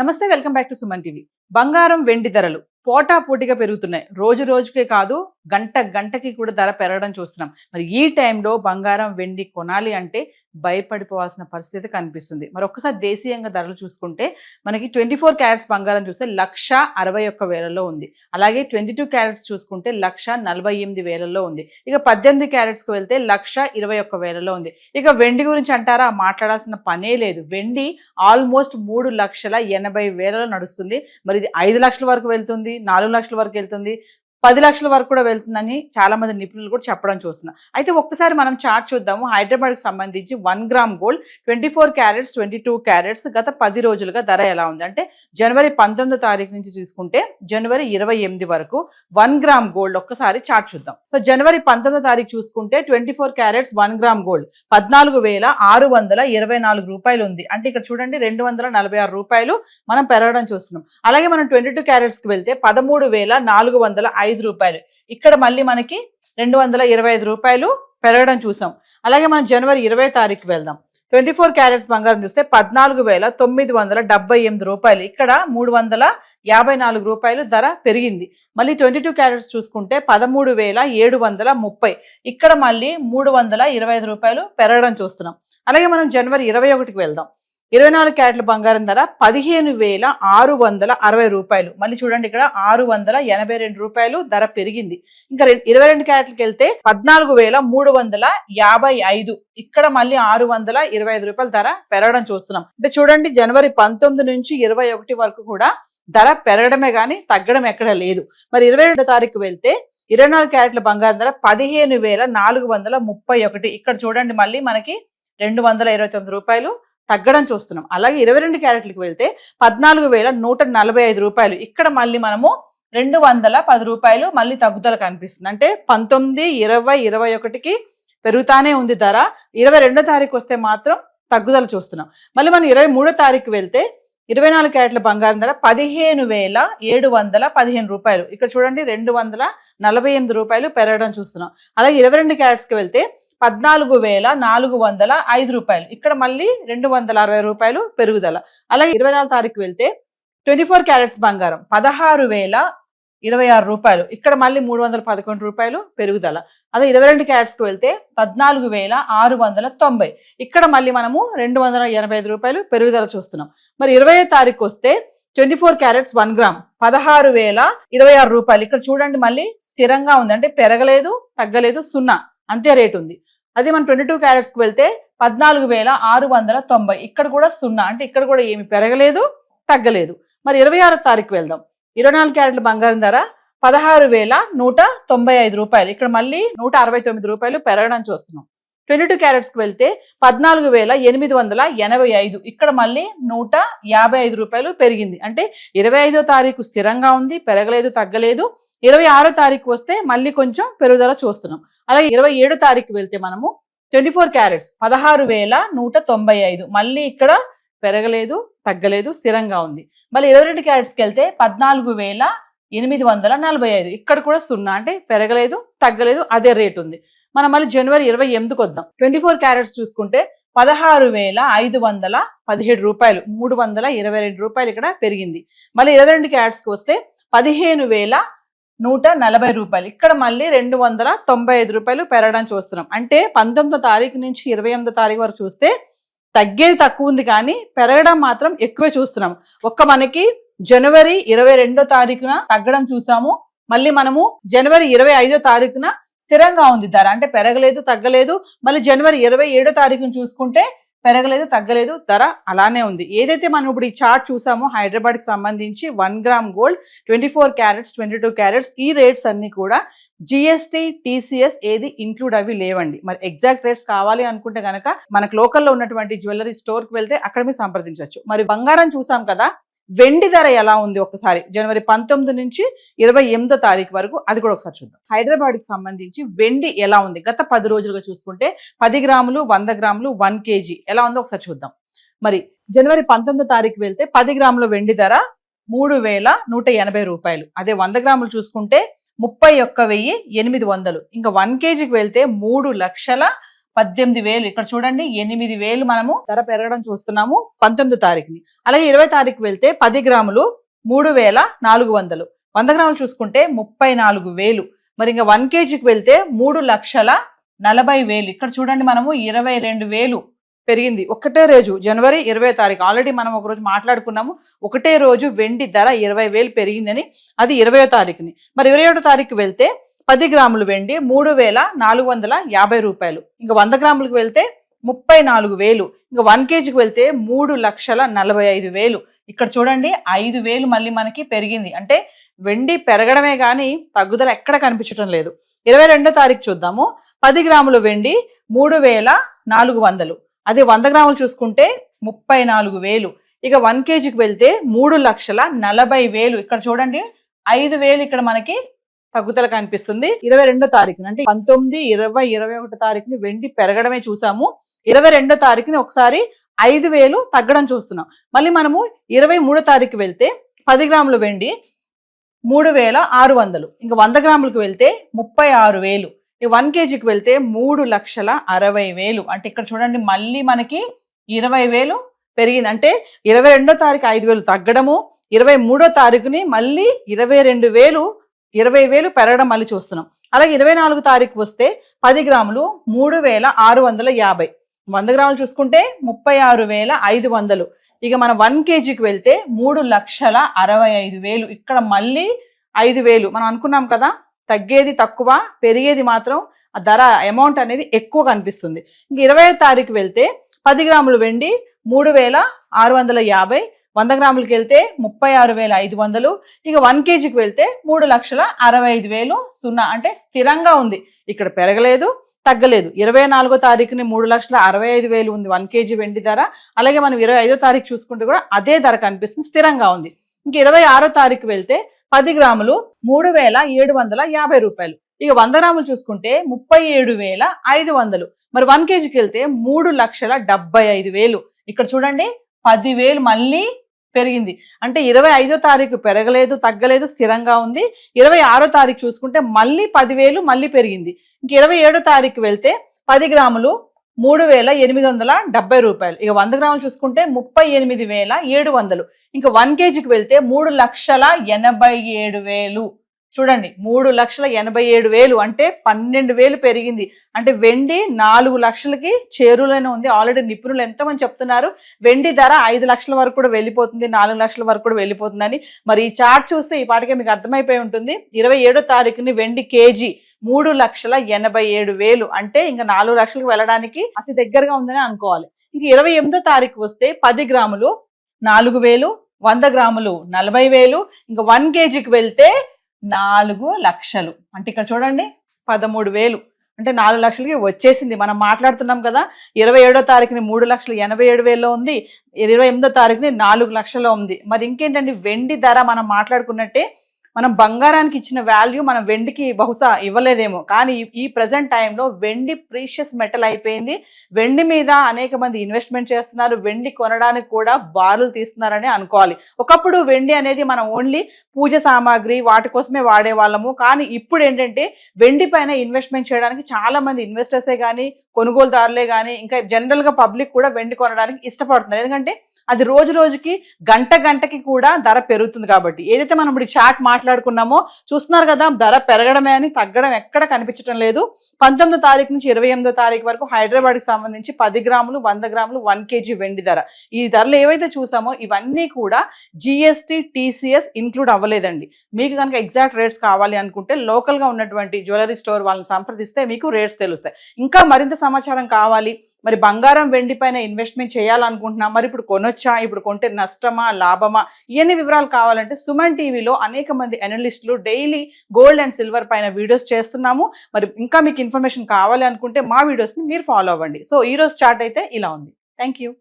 నమస్తే, welcome back to Suman TV. బంగారం వెండి ధరలు పోటాపోటీగా పెరుగుతున్నాయి. రోజు రోజుకే కాదు, గంట గంటకి కూడా ధర పెరగడం చూస్తున్నాం. మరి ఈ టైంలో బంగారం వెండి కొనాలి అంటే భయపడిపోవాల్సిన పరిస్థితి కనిపిస్తుంది. మరి ఒక్కసారి దేశీయంగా ధరలు చూసుకుంటే మనకి 24 క్యారెట్స్ బంగారం చూస్తే 1,61,000లో ఉంది. అలాగే 22 క్యారెట్స్ చూసుకుంటే 1,48,000లో ఉంది. ఇక 18 క్యారెట్స్కి వెళ్తే 1,21,000లో ఉంది. ఇక వెండి గురించి అంటారా, మాట్లాడాల్సిన పనే లేదు. వెండి ఆల్మోస్ట్ 3,80,000లో నడుస్తుంది. మరి ఇది 5 లక్షల వరకు వెళ్తుంది, 4 లక్షల వరకు వెళ్తుంది, 10 లక్షల వరకు కూడా వెళ్తుందని చాలా మంది నిపుణులు కూడా చెప్పడం చూస్తున్నాం. అయితే ఒక్కసారి మనం చార్ట్ చూద్దాము. హైదరాబాద్కి సంబంధించి 1 గ్రామ్ గోల్డ్ 24 క్యారెట్స్ 22 క్యారెట్స్ గత 10 రోజులుగా ధర ఎలా ఉంది అంటే జనవరి 19వ తారీఖు నుంచి చూసుకుంటే జనవరి 28 వరకు 1 గ్రామ్ గోల్డ్ ఒక్కసారి చార్ట్ చూద్దాం. సో జనవరి 19వ తారీఖు చూసుకుంటే 24 క్యారెట్స్ 1 గ్రామ్ గోల్డ్ 14,624 రూపాయలు ఉంది. అంటే ఇక్కడ చూడండి 246 రూపాయలు మనం పెరగడం చూస్తున్నాం. అలాగే మనం 22 క్యారెట్స్కి వెళ్తే 13,405 రూపాయలు. ఇక్కడ మళ్ళీ మనకి 225 రూపాయలు పెరగడం చూసాం. అలాగే మనం జనవరి 20వ తారీఖు వెళ్దాం. 24 క్యారెట్స్ బంగారం చూస్తే 14,978 రూపాయలు. ఇక్కడ 354 రూపాయలు ధర పెరిగింది. మళ్ళీ 22 క్యారెట్స్ చూసుకుంటే 13,730. ఇక్కడ మళ్ళీ 325 రూపాయలు పెరగడం చూస్తున్నాం. అలాగే మనం జనవరి 21కి వెళ్దాం. 24 క్యారెట్ల బంగారం ధర 15,660 రూపాయలు. మళ్ళీ చూడండి ఇక్కడ 682 రూపాయలు ధర పెరిగింది. ఇంకా 22 క్యారెట్లకి వెళ్తే 14,355. ఇక్కడ మళ్ళీ 625 రూపాయలు ధర పెరగడం చూస్తున్నాం. అంటే చూడండి జనవరి 19 నుంచి 21 వరకు కూడా ధర పెరగడమే కానీ తగ్గడం ఎక్కడ లేదు. మరి 22వ తారీఖు వెళ్తే 24 క్యారెట్ల బంగారం ధర 15,431. ఇక్కడ చూడండి మళ్ళీ మనకి 229 రూపాయలు తగ్గడం చూస్తున్నాం. అలాగే 22 క్యారెట్లకు వెళ్తే 14,145 రూపాయలు. ఇక్కడ మళ్ళీ మనము 210 రూపాయలు మళ్ళీ తగ్గుదల కనిపిస్తుంది. అంటే 19, 20, 21కి పెరుగుతానే ఉంది ధర. 22వ తారీఖు వస్తే మాత్రం తగ్గుదల చూస్తున్నాం. మళ్ళీ మనం 23వ తారీఖు వెళ్తే 24 క్యారెట్ల బంగారం ధర 15,715 రూపాయలు. ఇక్కడ చూడండి 248 రూపాయలు పెరగడం చూస్తున్నాం. అలాగే 22 క్యారెట్స్కి వెళ్తే 14,405 రూపాయలు. ఇక్కడ మళ్ళీ 260 రూపాయలు పెరుగుదల. అలాగే 24 తారీఖు వెళ్తే 24 క్యారెట్స్ బంగారం 16,026 రూపాయలు. ఇక్కడ మళ్ళీ 311 రూపాయలు పెరుగుదల. అదే 22 క్యారెట్స్కి వెళ్తే 14,690. ఇక్కడ మళ్ళీ మనము 285 రూపాయలు పెరుగుదల చూస్తున్నాం. మరి 20వ తారీఖు వస్తే 24 క్యారెట్స్ 1 గ్రామ్ 16,026 రూపాయలు. ఇక్కడ చూడండి మళ్ళీ స్థిరంగా ఉంది. అంటే పెరగలేదు, తగ్గలేదు, సున్నా అంతే రేటు ఉంది. అదే మనం 22 క్యారెట్స్కి వెళ్తే 14,690. ఇక్కడ కూడా సున్నా, అంటే ఇక్కడ కూడా ఏమి పెరగలేదు, తగ్గలేదు. మరి 26వ తారీఖు వెళ్దాం. 24 క్యారెట్ల బంగారం ధర 16,195 రూపాయలు. ఇక్కడ మళ్ళీ 169 రూపాయలు పెరగడం చూస్తున్నాం. 22 క్యారెట్స్కి వెళ్తే 14,885. ఇక్కడ మళ్ళీ 155 రూపాయలు పెరిగింది. అంటే 25వ తారీఖు స్థిరంగా ఉంది, పెరగలేదు, తగ్గలేదు. 26వ తారీఖు వస్తే మళ్ళీ కొంచెం పెరుగుదల చూస్తున్నాం. అలాగే 27వ తారీఖు వెళ్తే మనము 24 క్యారెట్స్ 16,195. మళ్ళీ ఇక్కడ పెరగలేదు, తగ్గలేదు, స్థిరంగా ఉంది. మళ్ళీ 22 క్యారెట్స్కి వెళ్తే 14,845. ఇక్కడ కూడా సున్నా, అంటే పెరగలేదు, తగ్గలేదు, అదే రేటు ఉంది. మనం మళ్ళీ జనవరి 28కి వద్దాం. 24 క్యారెట్స్ చూసుకుంటే 16,517 రూపాయలు, 322 రూపాయలు ఇక్కడ పెరిగింది. మళ్ళీ 22 క్యారెట్స్కి వస్తే 15,140 రూపాయలు. ఇక్కడ మళ్ళీ 295 రూపాయలు పెరగడం చూస్తున్నాం. అంటే 19వ తారీఖు నుంచి 28వ తారీఖు వరకు చూస్తే తగ్గేది తక్కువ ఉంది, కానీ పెరగడం మాత్రం ఎక్కువే చూస్తున్నాం. మనకి జనవరి 22వ తారీఖున తగ్గడం చూసాము. మళ్ళీ మనము జనవరి 25వ తారీఖున స్థిరంగా ఉంది ధర, అంటే పెరగలేదు, తగ్గలేదు. మళ్ళీ జనవరి 27వ తారీఖున చూసుకుంటే పెరగలేదు, తగ్గలేదు, ధర అలానే ఉంది. ఏదైతే మనం ఇప్పుడు ఈ చార్ట్ చూసామో హైదరాబాద్కి సంబంధించి 1 గ్రామ్ గోల్డ్ 24 క్యారెట్స్ 22 క్యారెట్స్ ఈ రేట్స్ అన్ని కూడా జిఎస్టీ, టీసీఎస్ ఏది ఇంక్లూడ్ అవి లేవండి. మరి ఎగ్జాక్ట్ రేట్స్ కావాలి అనుకుంటే కనుక మనకు లోకల్లో ఉన్నటువంటి జ్యువెలరీ స్టోర్కి వెళ్తే అక్కడ మీరు సంప్రదించవచ్చు. మరి బంగారం చూసాం కదా, వెండి ధర ఎలా ఉంది ఒకసారి జనవరి 19 నుంచి 28వ తారీఖు వరకు అది కూడా ఒకసారి చూద్దాం. హైదరాబాద్కి సంబంధించి వెండి ఎలా ఉంది గత 10 రోజులుగా చూసుకుంటే 10 గ్రాములు, 100 గ్రాములు, 1 కేజీ ఎలా ఉందో ఒకసారి చూద్దాం. మరి జనవరి 19వ తారీఖు వెళ్తే 10 గ్రాముల వెండి ధర 3,180 రూపాయలు. అదే 100 గ్రాములు చూసుకుంటే 31,800. ఇంకా 1 కేజీకి వెళ్తే 3,30,000 18,000. ఇక్కడ చూడండి 8,000 మనము ధర పెరగడం చూస్తున్నాము 19వ తారీఖుని. అలాగే 20వ తారీఖు వెళ్తే 10 గ్రాములు 3,400. 100 గ్రాములు చూసుకుంటే 34,000. మరి ఇంకా 1 kgకి వెళ్తే 3,40,000. ఇక్కడ చూడండి మనము 22,000 పెరిగింది ఒకటే రోజు, జనవరి 20వ తారీఖు. ఆల్రెడీ మనం ఒక రోజు మాట్లాడుకున్నాము, ఒకటే రోజు వెండి ధర 20,000 పెరిగిందని. అది 20వ తారీఖుని. మరి 27వ తారీఖు వెళ్తే 10 గ్రాములు వెండి 3,450 రూపాయలు. ఇంకా 100 గ్రాములకు వెళ్తే 34,000. ఇంకా 1 kgకి వెళ్తే 3,45,000. ఇక్కడ చూడండి 5,000 మళ్ళీ మనకి పెరిగింది. అంటే వెండి పెరగడమే కానీ తగ్గుదల ఎక్కడ కనిపించడం లేదు. 22వ తారీఖు చూద్దాము. 10 గ్రాముల వెండి 3,400. అదే 100 గ్రాములు చూసుకుంటే 34,000. ఇక 1 kgకి వెళ్తే 3,40,000. ఇక్కడ చూడండి 5,000 ఇక్కడ మనకి తగ్గుదల కనిపిస్తుంది. 22వ తారీఖున అంటే 19, 20, 21 తారీఖుని వెండి పెరగడమే చూసాము. 22వ తారీఖుని ఒకసారి 5,000 తగ్గడం చూస్తున్నాం. మళ్ళీ మనము 23వ తారీఖు వెళ్తే 10 గ్రాముల వెండి 3,600. ఇంకా 100 గ్రాములకు వెళ్తే 36,000. 1 kgకి వెళ్తే 3,60,000. అంటే ఇక్కడ చూడండి మళ్ళీ మనకి 20,000 పెరిగింది. అంటే 22వ తారీఖు 5,000 తగ్గడము, 23వ తారీఖుని మళ్ళీ 20,000 పెరగడం మళ్ళీ చూస్తున్నాం. అలాగే 24వ తారీఖు వస్తే 10 గ్రాములు 3,650. 100 గ్రాములు చూసుకుంటే 36,500. ఇక మనం 1 kgకి వెళ్తే 3,65,000. ఇక్కడ మళ్ళీ 5,000. మనం అనుకున్నాం కదా, తగ్గేది తక్కువ, పెరిగేది మాత్రం ఆ ధర అమౌంట్ అనేది ఎక్కువ కనిపిస్తుంది. ఇంక 20వ తారీఖు వెళ్తే 10 గ్రాములు వెండి 3,650. 100 గ్రాములకి వెళ్తే 36,500. ఇక 1 kgకి వెళ్తే 3,65,000. 0 అంటే స్థిరంగా ఉంది, ఇక్కడ పెరగలేదు తగ్గలేదు. 24వ తారీఖుని 3,65,000 ఉంది 1 kg వెండి ధర. అలాగే మనం 25వ తారీఖు చూసుకుంటే కూడా అదే ధర కనిపిస్తుంది, స్థిరంగా ఉంది. ఇంక 26వ తారీఖు వెళ్తే 10 గ్రాములు 3,750 రూపాయలు. ఇక 100 గ్రాములు చూసుకుంటే 37,500. మరి 1 kgకి వెళ్తే 3,75,000. ఇక్కడ చూడండి 10,000 మళ్ళీ పెరిగింది. అంటే 25వ తారీఖు పెరగలేదు తగ్గలేదు, స్థిరంగా ఉంది. 26వ తారీఖు చూసుకుంటే మళ్ళీ 10,000 మళ్ళీ పెరిగింది. ఇంక 27వ తారీఖు వెళ్తే 10 గ్రాములు 3,870 రూపాయలు. ఇక 100 గ్రాములు చూసుకుంటే 38,700. ఇంకా 1 kgకి వెళ్తే 3,87,000. చూడండి 3,87,000 అంటే 12,000 పెరిగింది. అంటే వెండి 4 లక్షలకి చేరువలోనే ఉంది. ఆల్రెడీ నిపుణులు ఎంతమంది చెప్తున్నారు వెండి ధర 5 లక్షల వరకు కూడా వెళ్ళిపోతుంది, 4 లక్షల వరకు కూడా వెళ్ళిపోతుందని. మరి ఈ చార్ట్ చూస్తే ఈ పాటికే మీకు అర్థమైపోయి ఉంటుంది. 27వ తారీఖుని వెండి కేజీ 3,87,000. అంటే ఇంకా 4 లక్షలకు వెళ్ళడానికి అతి దగ్గరగా ఉందని అనుకోవాలి. ఇంక 28వ తారీఖు వస్తే 10 గ్రాములు 4,000. 100 గ్రాములు 40,000. ఇంకా 1 kgకి వెళ్తే 4 లక్షలు. అంటే ఇక్కడ చూడండి 13,000. అంటే 4 లక్షలకి వచ్చేసింది. మనం మాట్లాడుతున్నాం కదా, 27వ తారీఖుని 3,87,000 ఉంది, 28వ తారీఖుని 4 లక్షల్లో ఉంది. మరి ఇంకేంటండి వెండి ధర మనం మాట్లాడుకున్నట్టే మనం బంగారానికి ఇచ్చిన వాల్యూ మనం వెండికి బహుశా ఇవ్వలేదేమో. కానీ ఈ ప్రజెంట్ టైంలో వెండి ప్రీషియస్ మెటల్ అయిపోయింది. వెండి మీద అనేక మంది ఇన్వెస్ట్మెంట్ చేస్తున్నారు, వెండి కొనడానికి కూడా బారులు తీస్తున్నారని అనుకోవాలి. ఒకప్పుడు వెండి అనేది మనం ఓన్లీ పూజ సామాగ్రి వాటి కోసమే వాడేవాళ్ళము. కానీ ఇప్పుడు ఏంటంటే వెండి పైన ఇన్వెస్ట్మెంట్ చేయడానికి చాలా మంది ఇన్వెస్టర్సే కానీ కొనుగోలుదారులే కానీ ఇంకా జనరల్గా పబ్లిక్ కూడా వెండి కొనడానికి ఇష్టపడుతున్నారు. ఎందుకంటే అది రోజు రోజుకి గంటకి కూడా ధర పెరుగుతుంది కాబట్టి. ఏదైతే మనం ఇప్పుడు చాట్ మాట్లాడుకున్నామో చూస్తున్నారు కదా, ధర పెరగడమే అని తగ్గడం ఎక్కడ కనిపించడం లేదు. 19వ తారీఖు నుంచి 28వ తారీఖు వరకు హైదరాబాద్కి సంబంధించి 10 గ్రాములు 100 గ్రాములు 1 kg వెండి ధర, ఈ ధరలు ఏవైతే చూసామో ఇవన్నీ కూడా GST TCS ఇంక్లూడ్ అవ్వలేదండి. మీకు కనుక ఎగ్జాక్ట్ రేట్స్ కావాలి అనుకుంటే లోకల్గా ఉన్నటువంటి జ్యువెలరీ స్టోర్ వాళ్ళని సంప్రదిస్తే మీకు రేట్స్ తెలుస్తాయి. ఇంకా మరింత సమాచారం కావాలి, మరి బంగారం వెండి పైన ఇన్వెస్ట్మెంట్ చేయాలనుకుంటున్నా, మరి ఇప్పుడు కొనొచ్చా, ఇప్పుడు కొంటే నష్టమా లాభమా, ఇవన్నీ వివరాలు కావాలంటే సుమన్ టీవీలో అనేక మంది అనలిస్టులు డైలీ గోల్డ్ అండ్ సిల్వర్ పైన వీడియోస్ చేస్తున్నాము. మరి ఇంకా మీకు ఇన్ఫర్మేషన్ కావాలి అనుకుంటే మా వీడియోస్ని మీరు ఫాలో అవ్వండి. సో ఈ రోజు చార్ట్ అయితే ఇలా ఉంది. Thank you.